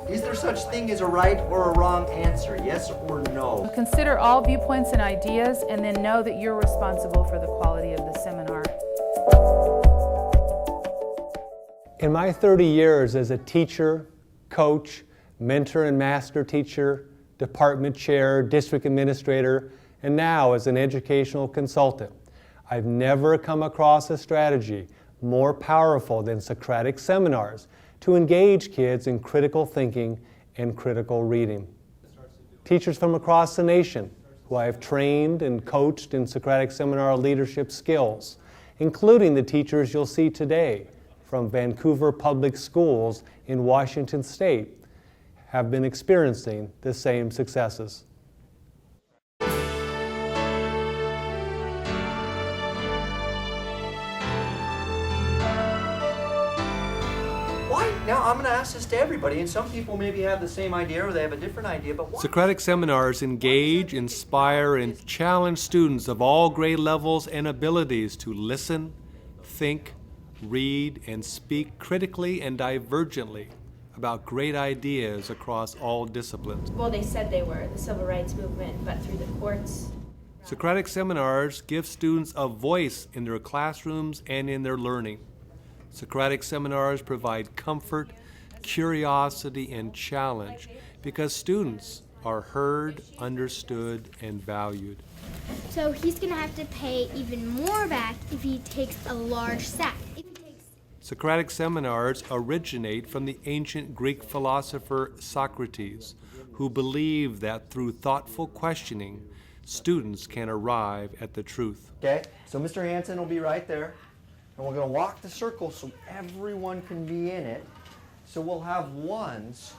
Is there such thing as a right or a wrong answer? Yes or no? Consider all viewpoints and ideas, and then know that you're responsible for the quality of the seminar. In my 30 years as a teacher, coach, mentor and master teacher, department chair, district administrator, and now as an educational consultant, I've never come across a strategy more powerful than Socratic Seminars to engage kids in critical thinking and critical reading. Teachers from across the nation who I have trained and coached in Socratic Seminar leadership skills, including the teachers you'll see today from Vancouver Public Schools in Washington State, have been experiencing the same successes. Now, I'm going to ask this to everybody, and some people maybe have the same idea or they have a different idea, but why? Socratic Seminars engage, inspire, and challenge students of all grade levels and abilities to listen, think, read, and speak critically and divergently about great ideas across all disciplines. Well, they said they were the civil rights movement, but through the courts. Socratic Seminars give students a voice in their classrooms and in their learning. Socratic Seminars provide comfort, curiosity, and challenge because students are heard, understood, and valued. So he's going to have to pay even more back if he takes a large sack. Socratic Seminars originate from the ancient Greek philosopher Socrates, who believed that through thoughtful questioning, students can arrive at the truth. Okay, so Mr. Hansen will be right there. And we're going to walk the circle so everyone can be in it. So we'll have ones.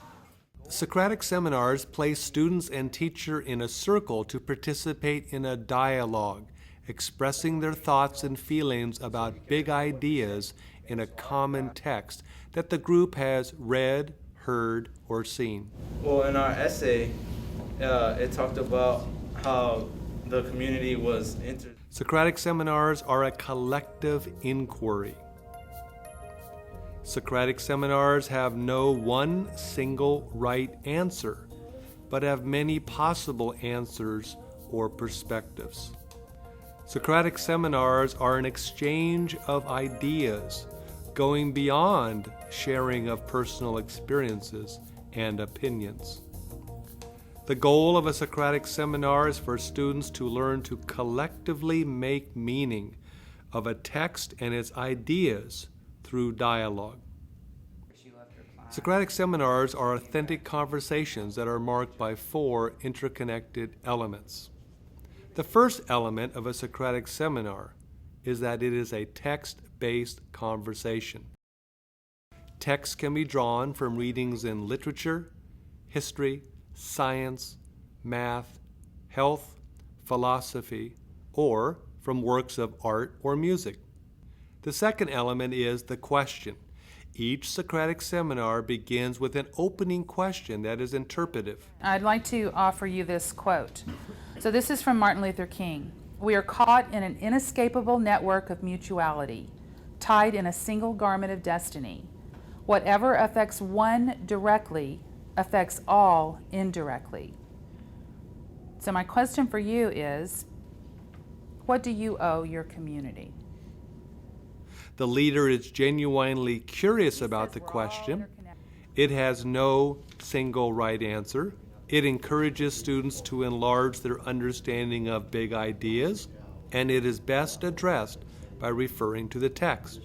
Socratic Seminars place students and teacher in a circle to participate in a dialogue, expressing their thoughts and feelings about big ideas in a common text that the group has read, heard, or seen. Well, in our essay, it talked about how the community was Socratic Seminars are a collective inquiry. Socratic Seminars have no one single right answer, but have many possible answers or perspectives. Socratic Seminars are an exchange of ideas, going beyond sharing of personal experiences and opinions. The goal of a Socratic Seminar is for students to learn to collectively make meaning of a text and its ideas through dialogue. Socratic Seminars are authentic conversations that are marked by 4 interconnected elements. The first element of a Socratic Seminar is that it is a text-based conversation. Text can be drawn from readings in literature, history, science, math, health, philosophy, or from works of art or music. The second element is the question. Each Socratic Seminar begins with an opening question that is interpretive. I'd like to offer you this quote. So this is from Martin Luther King. "We are caught in an inescapable network of mutuality, tied in a single garment of destiny. Whatever affects one directly affects all indirectly." So my question for you is, what do you owe your community? The leader is genuinely curious about the question. It has no single right answer. It encourages students to enlarge their understanding of big ideas, and it is best addressed by referring to the text.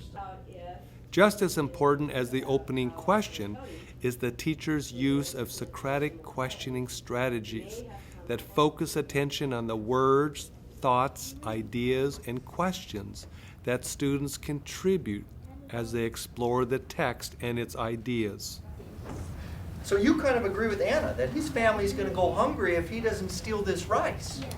Just as important as the opening question is the teacher's use of Socratic questioning strategies that focus attention on the words, thoughts, ideas, and questions that students contribute as they explore the text and its ideas. So you kind of agree with Anna that his family's going to go hungry if he doesn't steal this rice. Yeah.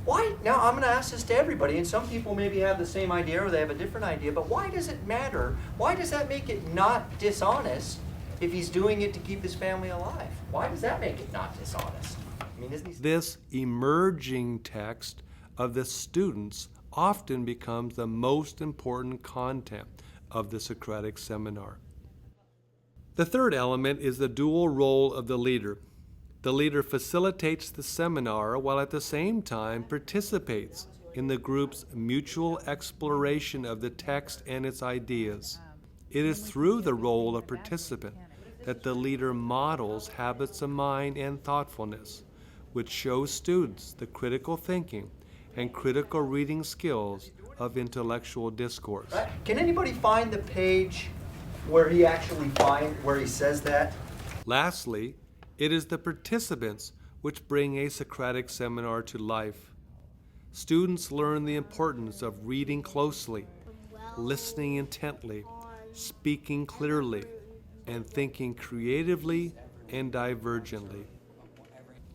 Why? Now, I'm going to ask this to everybody, and some people maybe have the same idea or they have a different idea, but why does it matter? Why does that make it not dishonest if he's doing it to keep his family alive? Why does that make it not dishonest? I mean, isn't he... This emerging text of the students often becomes the most important content of the Socratic Seminar. The third element is the dual role of the leader. The leader facilitates the seminar while at the same time participates in the group's mutual exploration of the text and its ideas. It is through the role of participant that the leader models habits of mind and thoughtfulness, which shows students the critical thinking and critical reading skills of intellectual discourse. Can anybody find the page where he says that? Lastly, it is the participants which bring a Socratic seminar to life. Students learn the importance of reading closely, listening intently, speaking clearly, and thinking creatively and divergently.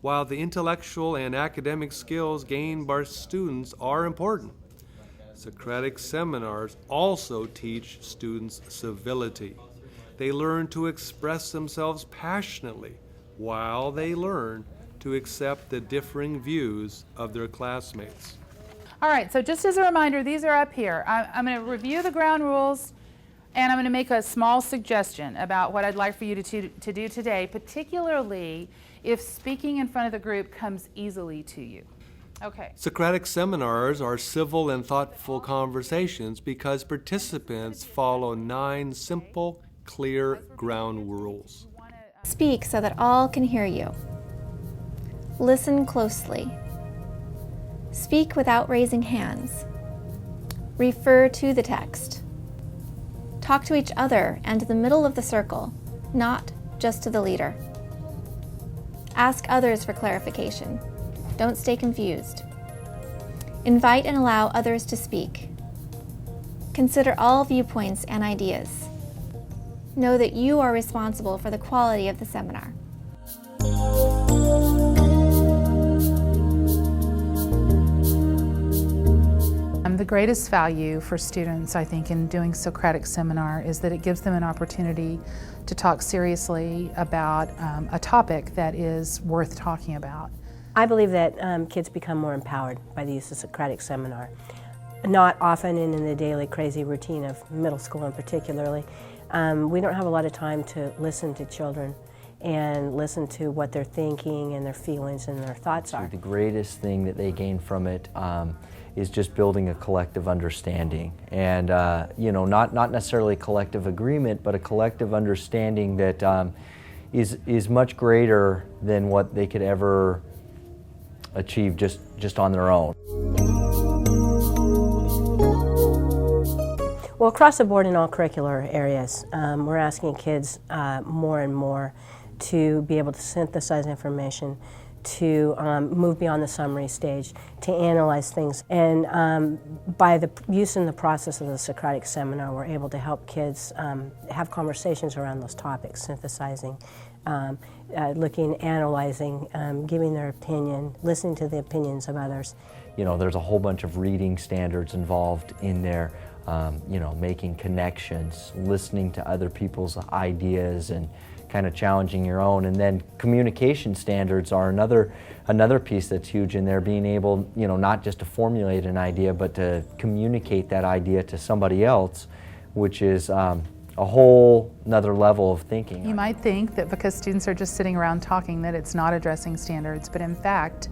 While the intellectual and academic skills gained by students are important, Socratic seminars also teach students civility. They learn to express themselves passionately while they learn to accept the differing views of their classmates. All right, so just as a reminder, these are up here. I'm going to review the ground rules, and I'm going to make a small suggestion about what I'd like for you to do today, particularly if speaking in front of the group comes easily to you. Okay. Socratic seminars are civil and thoughtful conversations because participants follow 9 simple, clear ground rules. Speak so that all can hear you. Listen closely. Speak without raising hands. Refer to the text. Talk to each other and to the middle of the circle, not just to the leader. Ask others for clarification. Don't stay confused. Invite and allow others to speak. Consider all viewpoints and ideas. Know that you are responsible for the quality of the seminar. The greatest value for students, I think, in doing Socratic seminar is that it gives them an opportunity to talk seriously about a topic that is worth talking about. I believe that kids become more empowered by the use of Socratic seminar. Not often in the daily crazy routine of middle school in particularly. We don't have a lot of time to listen to children and listen to what they're thinking and their feelings and their thoughts are. The greatest thing that they gain from it is just building a collective understanding, and not necessarily collective agreement, but a collective understanding that is much greater than what they could ever achieve just on their own. Well, across the board in all curricular areas, we're asking kids more and more to be able to synthesize information, to move beyond the summary stage, to analyze things. And by the use in the process of the Socratic seminar, we're able to help kids have conversations around those topics, synthesizing, looking, analyzing, giving their opinion, listening to the opinions of others. You know, there's a whole bunch of reading standards involved in there, making connections, listening to other people's ideas, and kind of challenging your own. And then communication standards are another piece that's huge in there, being able, not just to formulate an idea, but to communicate that idea to somebody else, which is a whole another level of thinking. You might think that because students are just sitting around talking that it's not addressing standards, but in fact,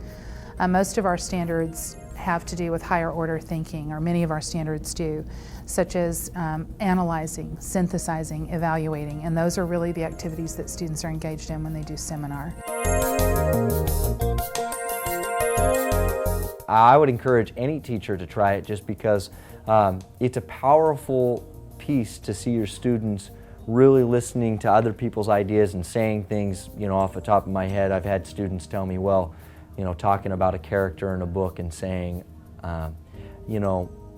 most of our standards have to do with higher order thinking, or many of our standards do, such as analyzing, synthesizing, evaluating, and those are really the activities that students are engaged in when they do seminar. I would encourage any teacher to try it, just because it's a powerful piece to see your students really listening to other people's ideas and saying things, off the top of my head. I've had students tell me, talking about a character in a book and saying,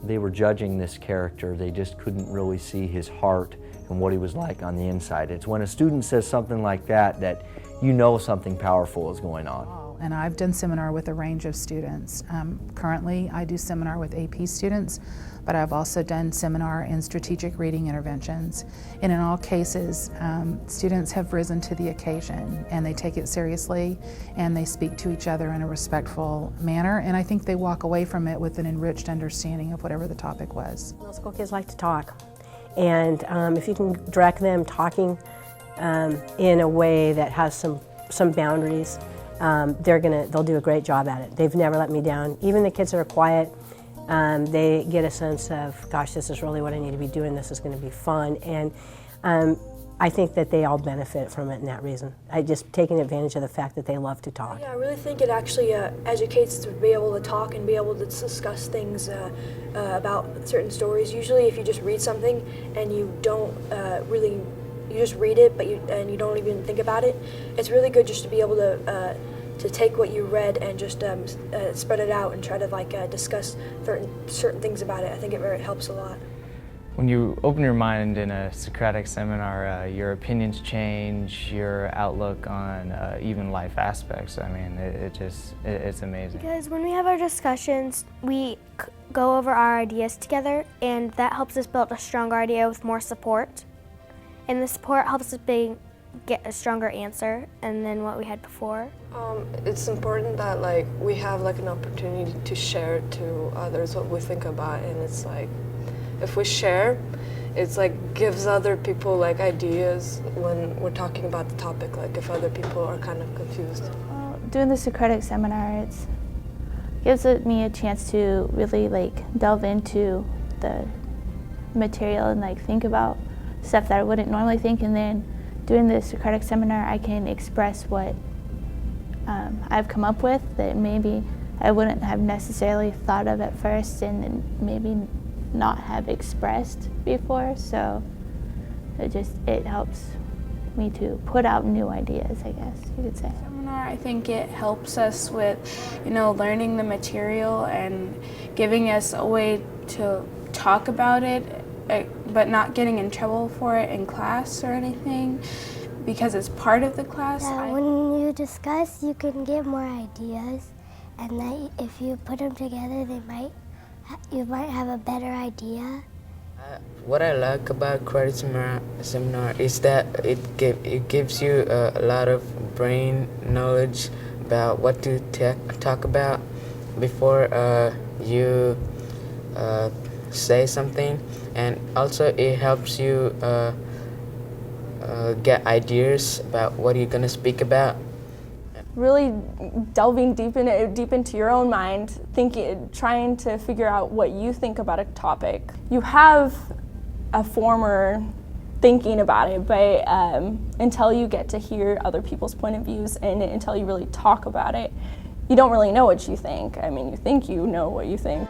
they were judging this character. They just couldn't really see his heart and what he was like on the inside. It's when a student says something like that that something powerful is going on. And I've done seminar with a range of students. Currently, I do seminar with AP students, but I've also done seminar in strategic reading interventions. And in all cases, students have risen to the occasion, and they take it seriously, and they speak to each other in a respectful manner, and I think they walk away from it with an enriched understanding of whatever the topic was. Middle school kids like to talk, and if you can direct them talking in a way that has some boundaries, they'll do a great job at it. They've never let me down. Even the kids that are quiet, they get a sense of, gosh, this is really what I need to be doing, this is going to be fun, and I think that they all benefit from it in that reason. I just taking advantage of the fact that they love to talk. Yeah, I really think it actually educates to be able to talk and be able to discuss things about certain stories. Usually if you just read something and you don't you just read it and you don't even think about it, it's really good just to be able to take what you read and just spread it out and try to discuss certain things about it. I think it helps a lot. When you open your mind in a Socratic seminar, your opinions change, your outlook on even life aspects. I mean, it's amazing. Because when we have our discussions, we go over our ideas together, and that helps us build a stronger idea with more support. And the support helps us get a stronger answer than what we had before. It's important that we have an opportunity to share to others what we think about, and it's if we share, it's gives other people ideas when we're talking about the topic, if other people are kind of confused. Well, doing the Socratic seminar, it gives me a chance to really delve into the material and think about stuff that I wouldn't normally think, and then doing the Socratic seminar, I can express what I've come up with that maybe I wouldn't have necessarily thought of at first, and then maybe not have expressed before, so it helps me to put out new ideas, I guess you could say. Seminar, I think it helps us with, learning the material and giving us a way to talk about it, but not getting in trouble for it in class or anything, because it's part of the class. Yeah, when you discuss, you can get more ideas, and then if you put them together, you might have a better idea. What I like about Socratic seminar is that it gives you a lot of brain knowledge about what to talk about before you say something, and also it helps you get ideas about what you're gonna speak about. Really delving deep into your own mind, trying to figure out what you think about a topic. You have a former thinking about it, but until you get to hear other people's point of views and until you really talk about it, you don't really know what you think. I mean, you think you know what you think.